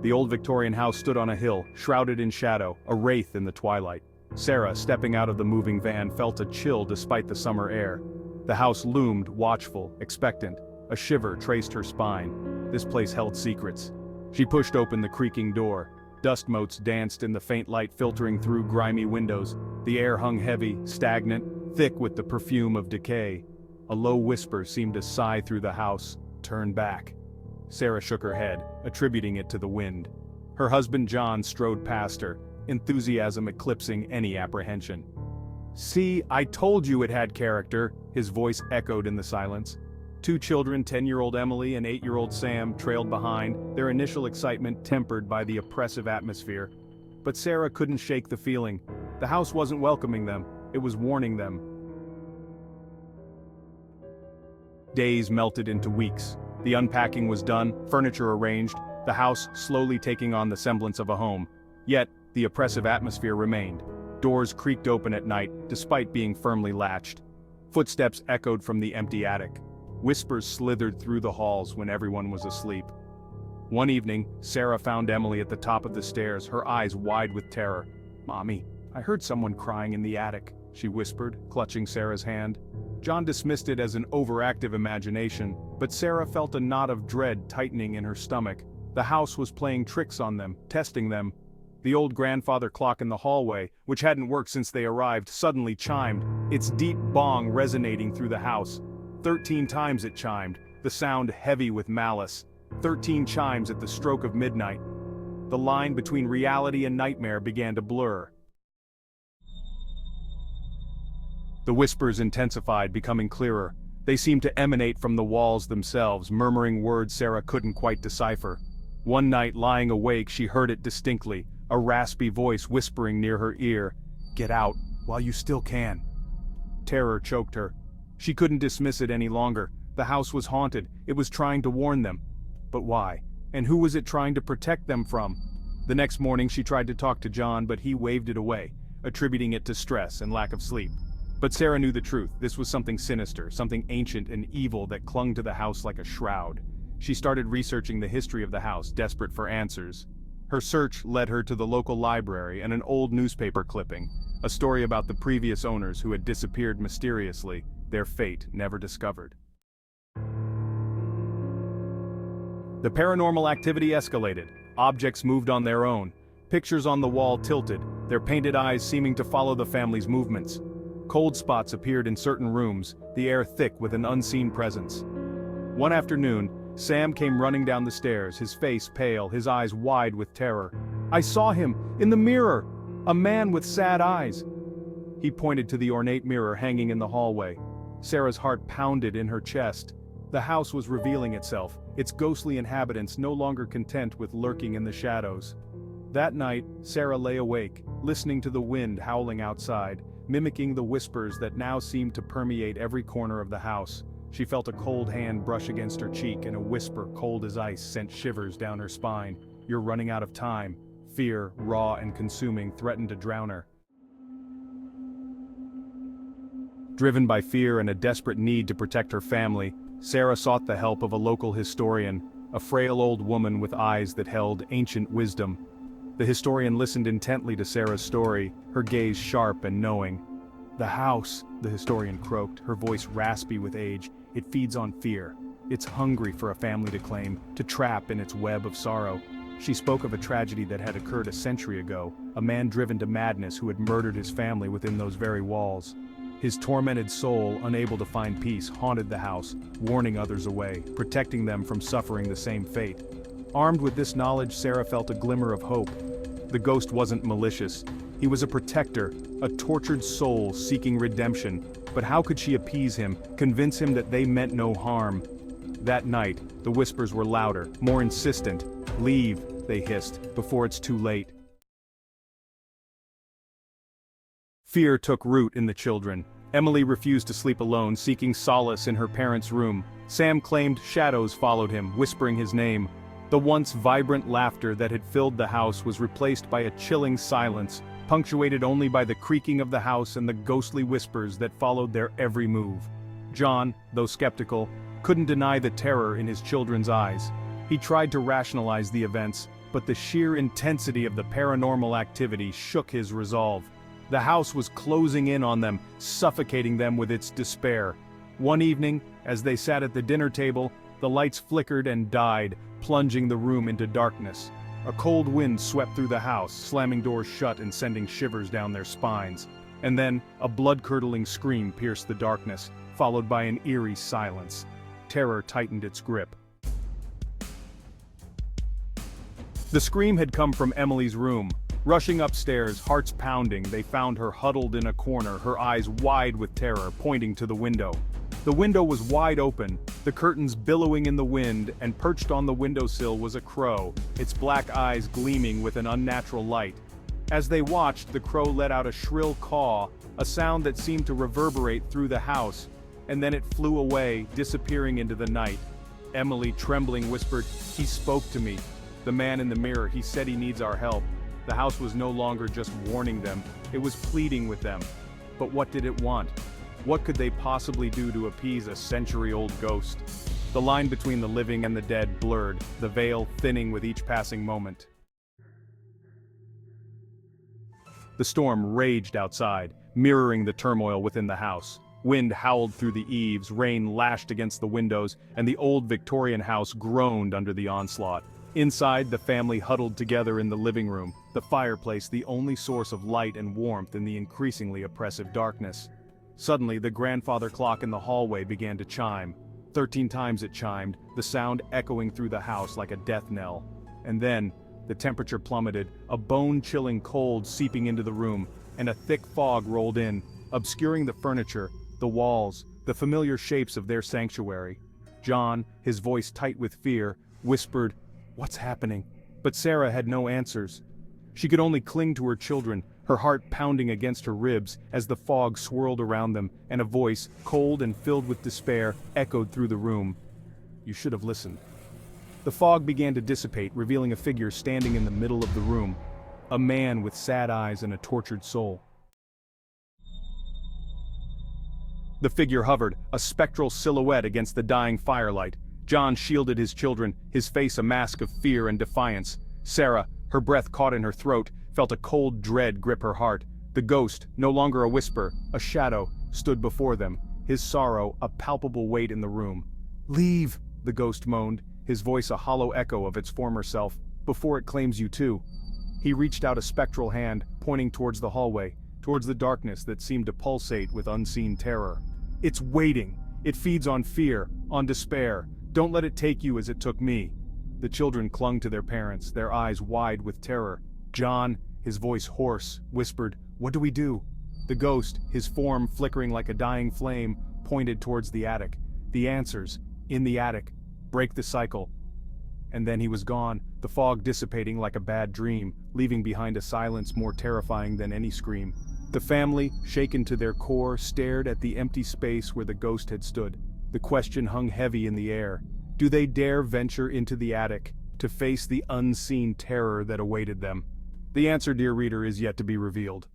The old Victorian house stood on a hill, shrouded in shadow, a wraith in the twilight. Sarah, stepping out of the moving van, felt a chill despite the summer air. The house loomed, watchful, expectant. A shiver traced her spine. This place held secrets. She pushed open the creaking door. Dust motes danced in the faint light filtering through grimy windows. The air hung heavy, stagnant, thick with the perfume of decay. A low whisper seemed to sigh through the house. "Turn back." Sarah shook her head, attributing it to the wind. Her husband John strode past her, enthusiasm eclipsing any apprehension. "See, I told you it had character," his voice echoed in the silence. Two children, 10-year-old Emily and 8-year-old Sam, trailed behind, their initial excitement tempered by the oppressive atmosphere. But Sarah couldn't shake the feeling. The house wasn't welcoming them, it was warning them. Days melted into weeks. The unpacking was done, furniture arranged, the house slowly taking on the semblance of a home. Yet, the oppressive atmosphere remained. Doors creaked open at night, despite being firmly latched. Footsteps echoed from the empty attic. Whispers slithered through the halls when everyone was asleep. One evening, Sarah found Emily at the top of the stairs, her eyes wide with terror. "Mommy, I heard someone crying in the attic," she whispered, clutching Sarah's hand. John dismissed it as an overactive imagination, but Sarah felt a knot of dread tightening in her stomach. The house was playing tricks on them, testing them. The old grandfather clock in the hallway, which hadn't worked since they arrived, suddenly chimed, its deep bong resonating through the house. 13 times it chimed, the sound heavy with malice. 13 chimes at the stroke of midnight. The line between reality and nightmare began to blur. The whispers intensified, becoming clearer. They seemed to emanate from the walls themselves, murmuring words Sarah couldn't quite decipher. One night, lying awake, she heard it distinctly, a raspy voice whispering near her ear, "Get out, while you still can." Terror choked her. She couldn't dismiss it any longer. The house was haunted, it was trying to warn them. But why? And who was it trying to protect them from? The next morning she tried to talk to John, but he waved it away, attributing it to stress and lack of sleep. But Sarah knew the truth. This was something sinister, something ancient and evil that clung to the house like a shroud. She started researching the history of the house, desperate for answers. Her search led her to the local library and an old newspaper clipping, a story about the previous owners who had disappeared mysteriously, their fate never discovered. The paranormal activity escalated. Objects moved on their own. Pictures on the wall tilted, their painted eyes seeming to follow the family's movements. Cold spots appeared in certain rooms, the air thick with an unseen presence. One afternoon, Sam came running down the stairs, his face pale, his eyes wide with terror. "I saw him, in the mirror! A man with sad eyes!" He pointed to the ornate mirror hanging in the hallway. Sarah's heart pounded in her chest. The house was revealing itself, its ghostly inhabitants no longer content with lurking in the shadows. That night, Sarah lay awake, listening to the wind howling outside, mimicking the whispers that now seemed to permeate every corner of the house. She felt a cold hand brush against her cheek, and a whisper cold as ice sent shivers down her spine. "You're running out of time." Fear, raw and consuming, threatened to drown her. Driven by fear and a desperate need to protect her family, Sarah sought the help of a local historian, a frail old woman with eyes that held ancient wisdom. The historian listened intently to Sarah's story, her gaze sharp and knowing. "The house," the historian croaked, her voice raspy with age, "it feeds on fear. It's hungry for a family to claim, to trap in its web of sorrow." She spoke of a tragedy that had occurred a century ago, a man driven to madness who had murdered his family within those very walls. His tormented soul, unable to find peace, haunted the house, warning others away, protecting them from suffering the same fate. Armed with this knowledge, Sarah felt a glimmer of hope. The ghost wasn't malicious. He was a protector, a tortured soul seeking redemption. But how could she appease him, convince him that they meant no harm? That night, the whispers were louder, more insistent. "Leave," they hissed, "before it's too late." Fear took root in the children. Emily refused to sleep alone, seeking solace in her parents' room. Sam claimed shadows followed him, whispering his name. The once vibrant laughter that had filled the house was replaced by a chilling silence, punctuated only by the creaking of the house and the ghostly whispers that followed their every move. John, though skeptical, couldn't deny the terror in his children's eyes. He tried to rationalize the events, but the sheer intensity of the paranormal activity shook his resolve. The house was closing in on them, suffocating them with its despair. One evening, as they sat at the dinner table, the lights flickered and died, plunging the room into darkness. A cold wind swept through the house, slamming doors shut and sending shivers down their spines. And then, a blood-curdling scream pierced the darkness, followed by an eerie silence. Terror tightened its grip. The scream had come from Emily's room. Rushing upstairs, hearts pounding, they found her huddled in a corner, her eyes wide with terror, pointing to the window. The window was wide open, the curtains billowing in the wind, and perched on the windowsill was a crow, its black eyes gleaming with an unnatural light. As they watched, the crow let out a shrill caw, a sound that seemed to reverberate through the house, and then it flew away, disappearing into the night. Emily, trembling, whispered, "He spoke to me. The man in the mirror, he said he needs our help." The house was no longer just warning them, it was pleading with them. But what did it want? What could they possibly do to appease a century-old ghost? The line between the living and the dead blurred, the veil thinning with each passing moment. The storm raged outside, mirroring the turmoil within the house. Wind howled through the eaves, rain lashed against the windows, and the old Victorian house groaned under the onslaught. Inside, the family huddled together in the living room, the fireplace the only source of light and warmth in the increasingly oppressive darkness. Suddenly, the grandfather clock in the hallway began to chime. 13 times it chimed, the sound echoing through the house like a death knell. And then, the temperature plummeted, a bone-chilling cold seeping into the room, and a thick fog rolled in, obscuring the furniture, the walls, the familiar shapes of their sanctuary. John, his voice tight with fear, whispered, "What's happening?" But Sarah had no answers. She could only cling to her children, her heart pounding against her ribs as the fog swirled around them, and a voice, cold and filled with despair, echoed through the room. "You should have listened." The fog began to dissipate, revealing a figure standing in the middle of the room, a man with sad eyes and a tortured soul. The figure hovered, a spectral silhouette against the dying firelight. John shielded his children, his face a mask of fear and defiance. Sarah, her breath caught in her throat, felt a cold dread grip her heart. The ghost, no longer a whisper, a shadow, stood before them, his sorrow a palpable weight in the room. "Leave," the ghost moaned, his voice a hollow echo of its former self, "before it claims you too." He reached out a spectral hand, pointing towards the hallway, towards the darkness that seemed to pulsate with unseen terror. "It's waiting. It feeds on fear, on despair. Don't let it take you as it took me." The children clung to their parents, their eyes wide with terror. John, his voice hoarse, whispered, "What do we do?" The ghost, his form flickering like a dying flame, pointed towards the attic. The answers, in the attic. Break the cycle. And then he was gone, the fog dissipating like a bad dream, leaving behind a silence more terrifying than any scream. The family, shaken to their core, stared at the empty space where the ghost had stood. The question hung heavy in the air. Do they dare venture into the attic, to face the unseen terror that awaited them? The answer, dear reader, is yet to be revealed.